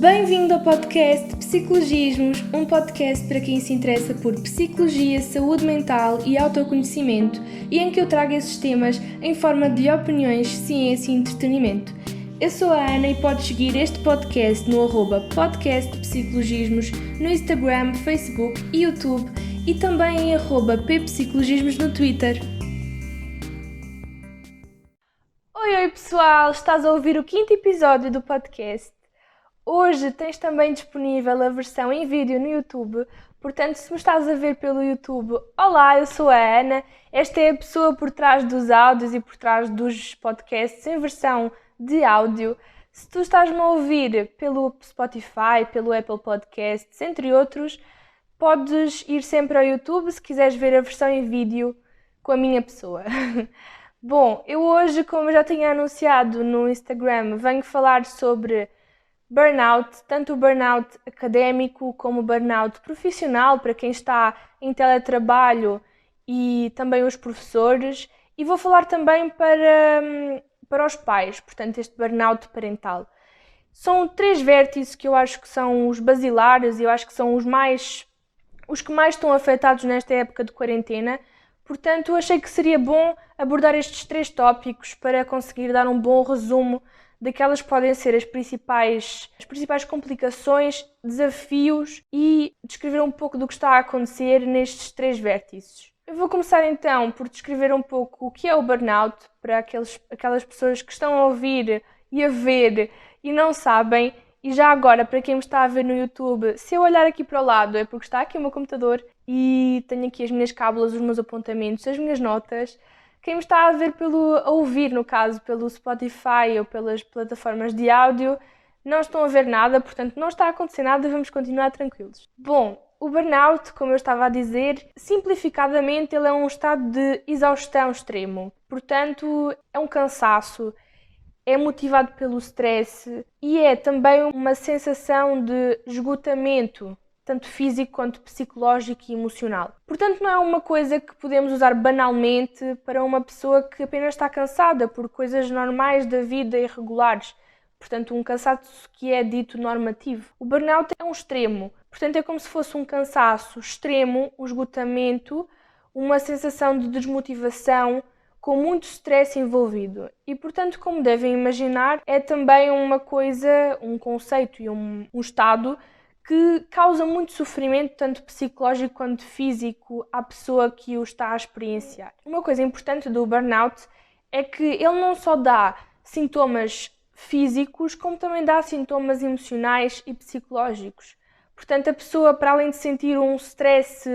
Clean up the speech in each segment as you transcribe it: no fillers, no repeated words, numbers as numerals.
Bem-vindo ao podcast Psicologismos, um podcast para quem se interessa por psicologia, saúde mental e autoconhecimento e em que eu trago esses temas em forma de opiniões, ciência e entretenimento. Eu sou a Ana e podes seguir este podcast no @podcastpsicologismos no Instagram, Facebook e YouTube e também em @ppsicologismos no Twitter. Oi pessoal, estás a ouvir o 5º episódio do podcast. Hoje tens também disponível a versão em vídeo no YouTube, portanto se me estás a ver pelo YouTube, olá, eu sou a Ana, esta é a pessoa por trás dos áudios e por trás dos podcasts em versão de áudio. Se tu estás-me a ouvir pelo Spotify, pelo Apple Podcasts, entre outros, podes ir sempre ao YouTube se quiseres ver a versão em vídeo com a minha pessoa. Bom, eu hoje, como eu já tinha anunciado no Instagram, venho falar sobre burnout, tanto o burnout académico como o burnout profissional, para quem está em teletrabalho e também os professores, e vou falar também para os pais, portanto este burnout parental. São 3 vértices que eu acho que são os basilares e eu acho que são os que mais estão afetados nesta época de quarentena. Portanto, achei que seria bom abordar estes 3 tópicos para conseguir dar um bom resumo daquelas que podem ser as principais complicações, desafios e descrever um pouco do que está a acontecer nestes 3 vértices. Eu vou começar então por descrever um pouco o que é o burnout para aquelas pessoas que estão a ouvir e a ver e não sabem. E já agora, para quem me está a ver no YouTube, se eu olhar aqui para o lado é porque está aqui o meu computador e tenho aqui as minhas cábulas, os meus apontamentos, as minhas notas. Quem me está a ouvir, no caso, pelo Spotify ou pelas plataformas de áudio, não estão a ver nada, portanto não está a acontecer nada, vamos continuar tranquilos. Bom, o burnout, como eu estava a dizer, simplificadamente ele é um estado de exaustão extremo. Portanto, é um cansaço, é motivado pelo stress e é também uma sensação de esgotamento, tanto físico quanto psicológico e emocional. Portanto, não é uma coisa que podemos usar banalmente para uma pessoa que apenas está cansada por coisas normais da vida e regulares. Portanto, um cansaço que é dito normativo. O burnout é um extremo. Portanto, é como se fosse um cansaço extremo, um esgotamento, uma sensação de desmotivação, com muito stress envolvido. E, portanto, como devem imaginar, é também uma coisa, um conceito e um estado que causa muito sofrimento, tanto psicológico quanto físico, à pessoa que o está a experienciar. Uma coisa importante do burnout é que ele não só dá sintomas físicos, como também dá sintomas emocionais e psicológicos. Portanto, a pessoa, para além de sentir um stress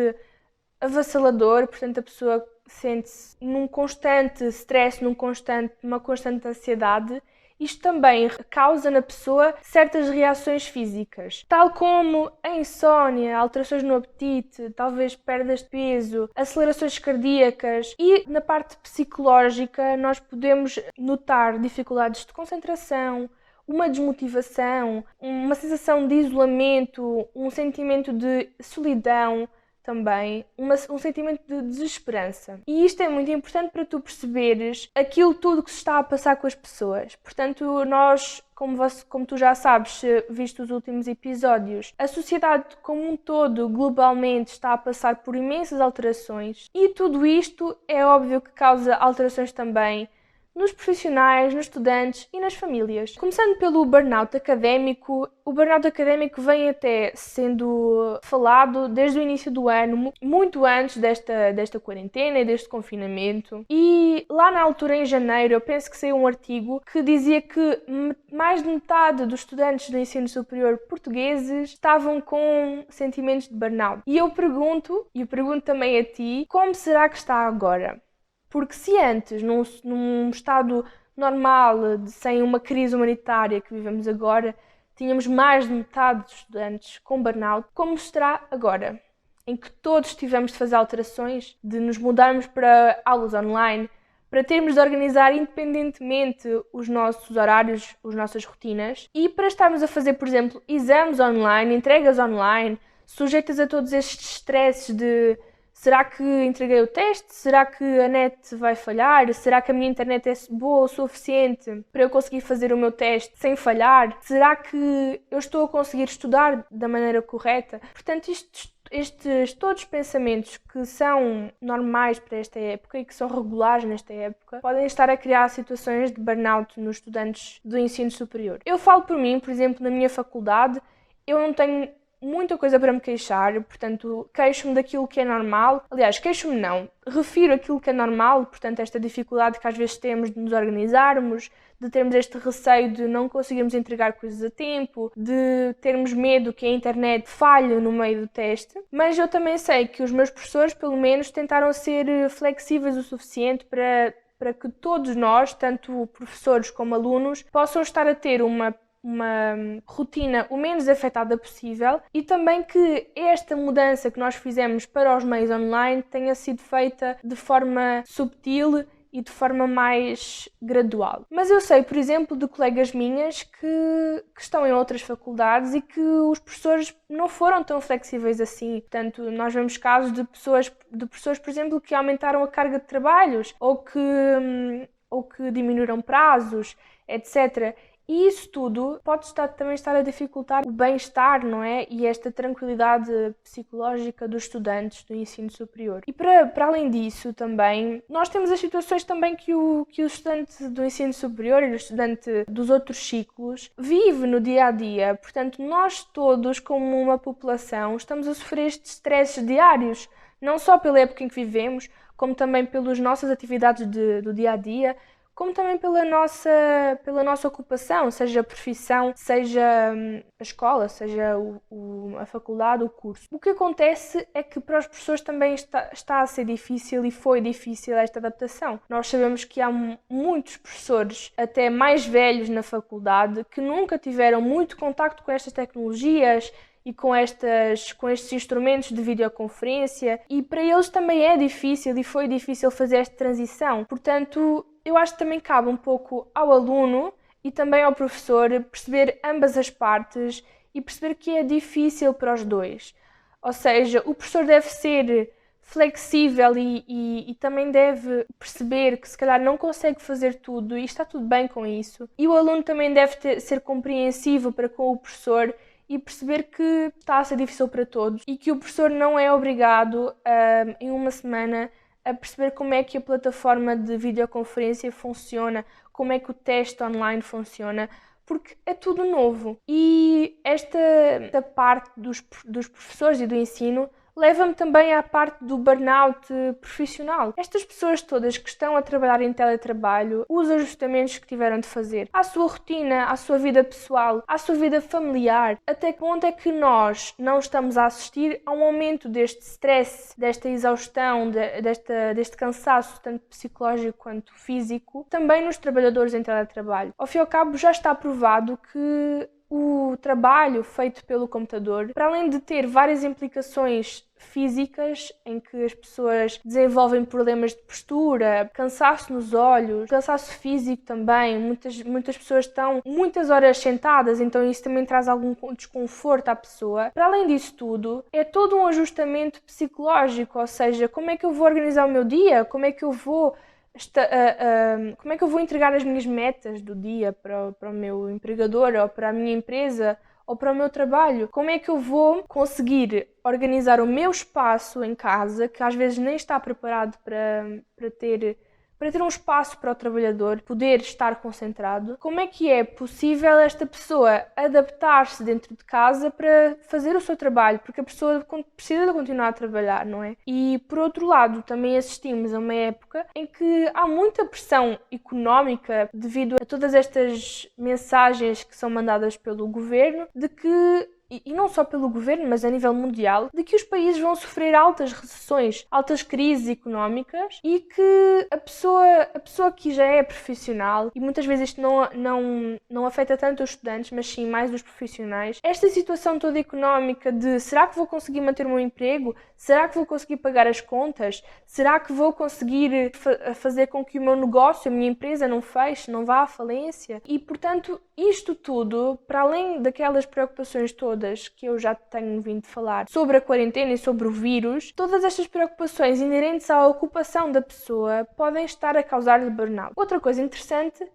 avassalador, portanto, a pessoa sente-se num constante stress, numa constante ansiedade. Isto também causa na pessoa certas reações físicas, tal como a insónia, alterações no apetite, talvez perdas de peso, acelerações cardíacas, e na parte psicológica nós podemos notar dificuldades de concentração, uma desmotivação, uma sensação de isolamento, um sentimento de solidão, também um sentimento de desesperança. E isto é muito importante para tu perceberes aquilo tudo que se está a passar com as pessoas. Portanto, nós, como tu já sabes, se viste os últimos episódios, a sociedade como um todo, globalmente, está a passar por imensas alterações e tudo isto é óbvio que causa alterações também nos profissionais, nos estudantes e nas famílias. Começando pelo burnout académico, o burnout académico vem até sendo falado desde o início do ano, muito antes desta quarentena e deste confinamento. E lá na altura, em janeiro, eu penso que saiu um artigo que dizia que mais de metade dos estudantes do ensino superior portugueses estavam com sentimentos de burnout. E eu pergunto também a ti, como será que está agora? Porque se antes, num estado normal, sem uma crise humanitária que vivemos agora, tínhamos mais de metade dos estudantes com burnout, como estará agora? Em que todos tivemos de fazer alterações, de nos mudarmos para aulas online, para termos de organizar independentemente os nossos horários, as nossas rotinas, e para estarmos a fazer, por exemplo, exames online, entregas online, sujeitas a todos estes stresses de Será que entreguei o teste? Será que a net vai falhar? Será que a minha internet é boa o suficiente para eu conseguir fazer o meu teste sem falhar? Será que eu estou a conseguir estudar da maneira correta? Portanto, estes todos os pensamentos que são normais para esta época e que são regulares nesta época podem estar a criar situações de burnout nos estudantes do ensino superior. Eu falo por mim, por exemplo, na minha faculdade, eu não tenho muita coisa para me queixar, portanto, queixo-me daquilo que é normal. Aliás, queixo-me não, refiro aquilo que é normal, portanto, esta dificuldade que às vezes temos de nos organizarmos, de termos este receio de não conseguirmos entregar coisas a tempo, de termos medo que a internet falhe no meio do teste. Mas eu também sei que os meus professores, pelo menos, tentaram ser flexíveis o suficiente para que todos nós, tanto professores como alunos, possam estar a ter uma rotina o menos afetada possível e também que esta mudança que nós fizemos para os meios online tenha sido feita de forma subtil e de forma mais gradual. Mas eu sei, por exemplo, de colegas minhas que estão em outras faculdades e que os professores não foram tão flexíveis assim. Portanto, nós vemos casos de professores, por exemplo, que aumentaram a carga de trabalhos ou que diminuíram prazos, etc. E isso tudo pode também estar a dificultar o bem-estar, não é? E esta tranquilidade psicológica dos estudantes do ensino superior. E para além disso também, nós temos as situações também que o estudante do ensino superior e o estudante dos outros ciclos vive no dia-a-dia. Portanto, nós todos, como uma população, estamos a sofrer estes stresses diários, não só pela época em que vivemos, como também pelas nossas atividades do dia-a-dia, como também pela nossa ocupação, seja a profissão, seja a escola, seja a faculdade, o curso. O que acontece é que para os professores também está a ser difícil e foi difícil esta adaptação. Nós sabemos que há muitos professores, até mais velhos na faculdade, que nunca tiveram muito contacto com estas tecnologias e com estes instrumentos de videoconferência, e para eles também é difícil e foi difícil fazer esta transição. Portanto, eu acho que também cabe um pouco ao aluno e também ao professor perceber ambas as partes e perceber que é difícil para os dois. Ou seja, o professor deve ser flexível e também deve perceber que se calhar não consegue fazer tudo e está tudo bem com isso. E o aluno também deve ser compreensivo para com o professor e perceber que está a ser difícil para todos e que o professor não é obrigado em uma semana a perceber como é que a plataforma de videoconferência funciona, como é que o teste online funciona, porque é tudo novo. E esta parte dos professores e do ensino leva-me também à parte do burnout profissional. Estas pessoas todas que estão a trabalhar em teletrabalho, os ajustamentos que tiveram de fazer à sua rotina, à sua vida pessoal, à sua vida familiar, até que ponto é que nós não estamos a assistir a um aumento deste stress, desta exaustão, deste cansaço, tanto psicológico quanto físico, também nos trabalhadores em teletrabalho. Ao fim e ao cabo, já está provado que o trabalho feito pelo computador, para além de ter várias implicações físicas, em que as pessoas desenvolvem problemas de postura, cansaço nos olhos, cansaço físico também, muitas pessoas estão muitas horas sentadas, então isso também traz algum desconforto à pessoa. Para além disso tudo, é todo um ajustamento psicológico, ou seja, como é que eu vou organizar o meu dia, como é que eu vou entregar as minhas metas do dia para o meu empregador ou para a minha empresa ou para o meu trabalho? Como é que eu vou conseguir organizar o meu espaço em casa, que às vezes nem está preparado para ter um espaço para o trabalhador poder estar concentrado? Como é que é possível esta pessoa adaptar-se dentro de casa para fazer o seu trabalho? Porque a pessoa precisa de continuar a trabalhar, não é? E, por outro lado, também assistimos a uma época em que há muita pressão económica devido a todas estas mensagens que são mandadas pelo governo, de que e não só pelo governo, mas a nível mundial, de que os países vão sofrer altas recessões, altas crises económicas e que a pessoa que já é profissional, e muitas vezes isto não afeta tanto os estudantes, mas sim mais os profissionais, esta situação toda económica de será que vou conseguir manter o meu emprego? Será que vou conseguir pagar as contas? Será que vou conseguir fazer com que o meu negócio, a minha empresa não feche, não vá à falência? E, portanto, isto tudo, para além daquelas preocupações todas que eu já tenho vindo falar sobre a quarentena e sobre o vírus, todas estas preocupações inerentes à ocupação da pessoa podem estar a causar-lhe burnout. Outra coisa interessante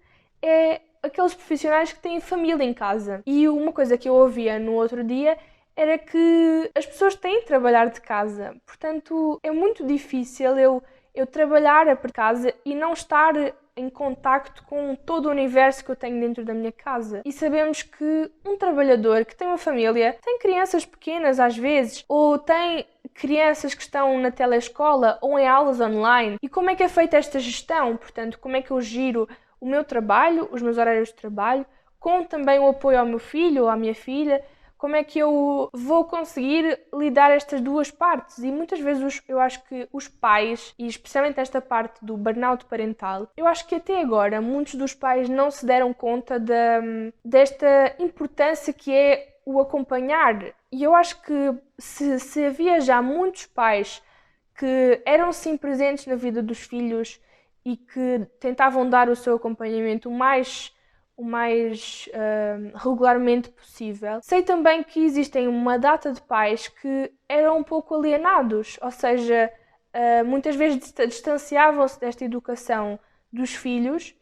é aqueles profissionais que têm família em casa. E uma coisa que eu ouvia no outro dia era que as pessoas têm de trabalhar de casa. Portanto, é muito difícil eu trabalhar a partir de casa e não estar em contacto com todo o universo que eu tenho dentro da minha casa. E sabemos que um trabalhador que tem uma família, tem crianças pequenas às vezes, ou tem crianças que estão na telescola ou em aulas online. E como é que é feita esta gestão? Portanto, como é que eu giro o meu trabalho, os meus horários de trabalho, com também o apoio ao meu filho ou à minha filha? Como é que eu vou conseguir lidar estas duas partes? E muitas vezes eu acho que os pais, e especialmente esta parte do burnout parental, eu acho que até agora muitos dos pais não se deram conta desta importância que é o acompanhar. E eu acho que se havia já muitos pais que eram sim presentes na vida dos filhos e que tentavam dar o seu acompanhamento o mais regularmente possível. Sei também que existem uma data de pais que eram um pouco alienados, ou seja, muitas vezes distanciavam-se desta educação dos filhos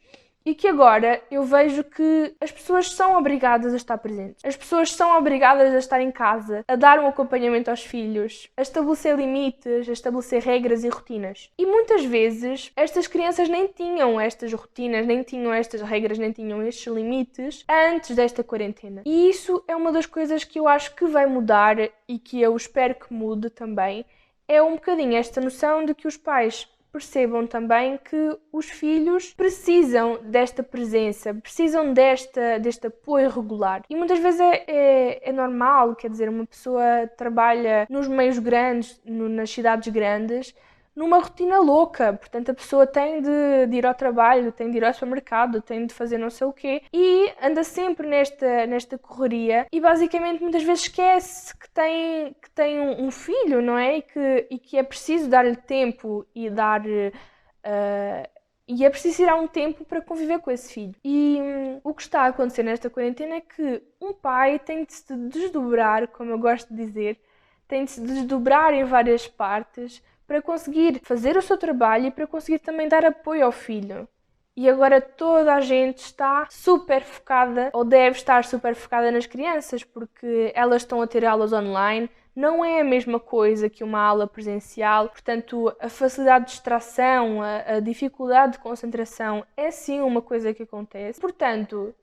e que agora eu vejo que as pessoas são obrigadas a estar presentes. As pessoas são obrigadas a estar em casa, a dar um acompanhamento aos filhos, a estabelecer limites, a estabelecer regras e rotinas. E muitas vezes estas crianças nem tinham estas rotinas, nem tinham estas regras, nem tinham estes limites antes desta quarentena. E isso é uma das coisas que eu acho que vai mudar e que eu espero que mude também. É um bocadinho esta noção de que os pais percebam também que os filhos precisam desta presença, precisam deste apoio regular. E muitas vezes é normal, quer dizer, uma pessoa trabalha nos meios grandes, nas cidades grandes, numa rotina louca. Portanto, a pessoa tem de ir ao trabalho, tem de ir ao supermercado, tem de fazer não sei o quê e anda sempre nesta correria e basicamente muitas vezes esquece que tem um filho, não é? E que é preciso dar-lhe tempo e e é preciso tirar um tempo para conviver com esse filho. E o que está a acontecer nesta quarentena é que um pai tem de se desdobrar, como eu gosto de dizer, tem de se desdobrar em várias partes para conseguir fazer o seu trabalho e para conseguir também dar apoio ao filho. E agora toda a gente está super focada, ou deve estar super focada nas crianças, porque elas estão a ter aulas online, não é a mesma coisa que uma aula presencial, portanto a facilidade de distração, a dificuldade de concentração é sim uma coisa que acontece. Portanto,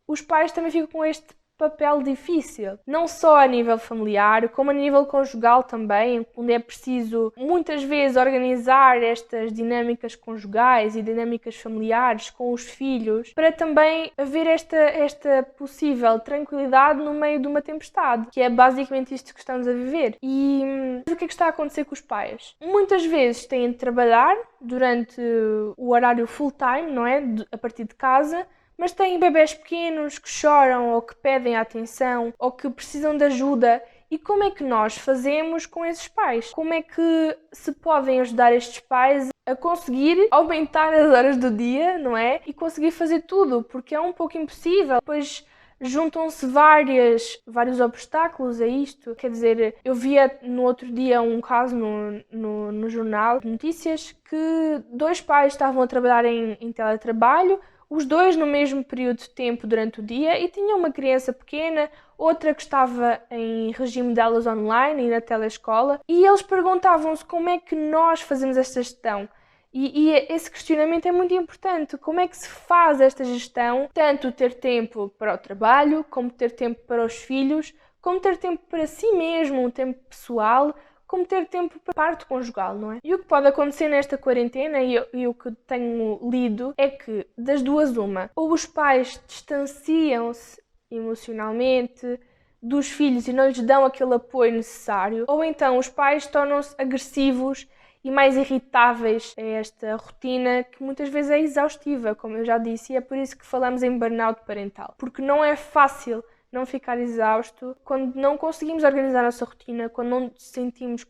os pais também ficam com este papel difícil, não só a nível familiar, como a nível conjugal também, onde é preciso muitas vezes organizar estas dinâmicas conjugais e dinâmicas familiares com os filhos, para também haver esta possível tranquilidade no meio de uma tempestade, que é basicamente isto que estamos a viver. E o que é que está a acontecer com os pais? Muitas vezes têm de trabalhar durante o horário full-time, não é? A partir de casa, mas têm bebés pequenos que choram ou que pedem atenção ou que precisam de ajuda. E como é que nós fazemos com esses pais? Como é que se podem ajudar estes pais a conseguir aumentar as horas do dia, não é? E conseguir fazer tudo, porque é um pouco impossível. Depois juntam-se vários obstáculos a isto. Quer dizer, eu via no outro dia um caso no jornal de notícias que 2 pais estavam a trabalhar em teletrabalho, os 2 no mesmo período de tempo durante o dia e tinham uma criança pequena, outra que estava em regime de aulas online e na telescola, e eles perguntavam-se como é que nós fazemos esta gestão. E esse questionamento é muito importante. Como é que se faz esta gestão? Tanto ter tempo para o trabalho, como ter tempo para os filhos, como ter tempo para si mesmo, um tempo pessoal, como ter tempo para a parte conjugal, não é? E o que pode acontecer nesta quarentena, e o que tenho lido, é que das duas uma, ou os pais distanciam-se emocionalmente dos filhos e não lhes dão aquele apoio necessário, ou então os pais tornam-se agressivos e mais irritáveis a esta rotina que muitas vezes é exaustiva, como eu já disse, e é por isso que falamos em burnout parental. Porque não é fácil não ficar exausto, quando não conseguimos organizar a nossa rotina, quando sentimos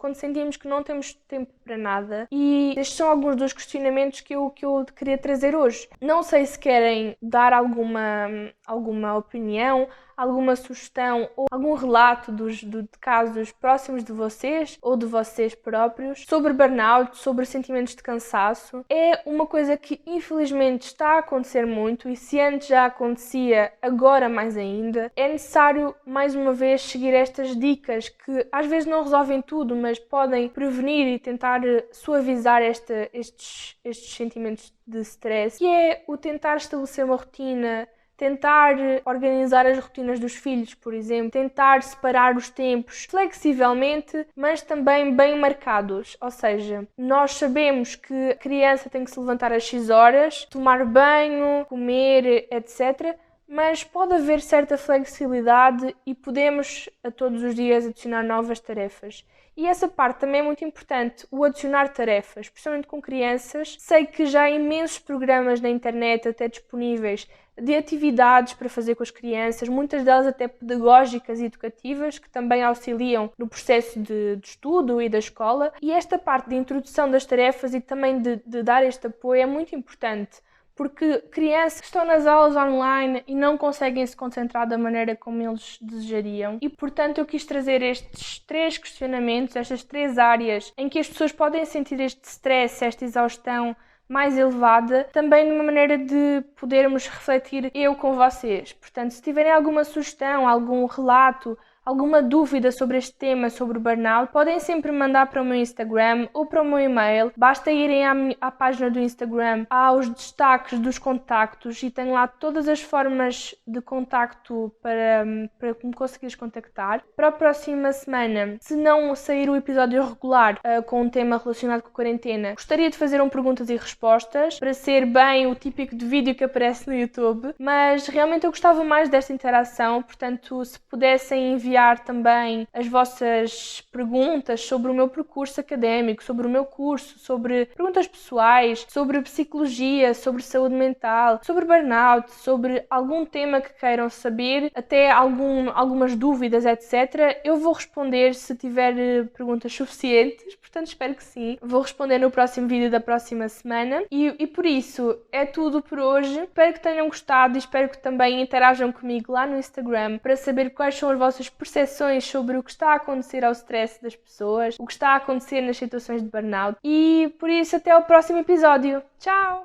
que não temos tempo para nada. E estes são alguns dos questionamentos que eu queria trazer hoje. Não sei se querem dar alguma opinião, alguma sugestão ou algum relato de casos próximos de vocês ou de vocês próprios sobre burnout, sobre sentimentos de cansaço. É uma coisa que infelizmente está a acontecer muito, e se antes já acontecia, agora mais ainda. É necessário mais uma vez seguir estas dicas que às vezes não resolvem tudo, mas podem prevenir e tentar suavizar estes sentimentos de stress, que é o tentar estabelecer uma rotina, tentar organizar as rotinas dos filhos, por exemplo, tentar separar os tempos flexivelmente, mas também bem marcados. Ou seja, nós sabemos que a criança tem que se levantar às X horas, tomar banho, comer, etc., mas pode haver certa flexibilidade e podemos a todos os dias adicionar novas tarefas. E essa parte também é muito importante, o adicionar tarefas, especialmente com crianças. Sei que já há imensos programas na internet até disponíveis de atividades para fazer com as crianças, muitas delas até pedagógicas e educativas, que também auxiliam no processo de estudo e da escola. E esta parte de introdução das tarefas e também de dar este apoio é muito importante, porque crianças que estão nas aulas online e não conseguem se concentrar da maneira como eles desejariam. E, portanto, eu quis trazer estes 3 questionamentos, estas 3 áreas em que as pessoas podem sentir este stress, esta exaustão mais elevada, também numa maneira de podermos refletir eu com vocês. Portanto, se tiverem alguma sugestão, algum relato, alguma dúvida sobre este tema, sobre o burnout, podem sempre mandar para o meu Instagram ou para o meu e-mail. Basta irem à página do Instagram, aos destaques dos contactos, e tenho lá todas as formas de contacto para me conseguires contactar. Para a próxima semana, se não sair o episódio regular com um tema relacionado com a quarentena, gostaria de fazer perguntas e respostas, para ser bem o típico de vídeo que aparece no YouTube, mas realmente eu gostava mais desta interação. Portanto, se pudessem enviar também as vossas perguntas sobre o meu percurso académico, sobre o meu curso, sobre perguntas pessoais, sobre psicologia, sobre saúde mental, sobre burnout, sobre algum tema que queiram saber, até algumas dúvidas, etc. Eu vou responder se tiver perguntas suficientes, portanto espero que sim. Vou responder no próximo vídeo da próxima semana e por isso é tudo por hoje. Espero que tenham gostado e espero que também interajam comigo lá no Instagram para saber quais são as vossas percepções sobre o que está a acontecer ao stress das pessoas, o que está a acontecer nas situações de burnout. E por isso, até ao próximo episódio. Tchau!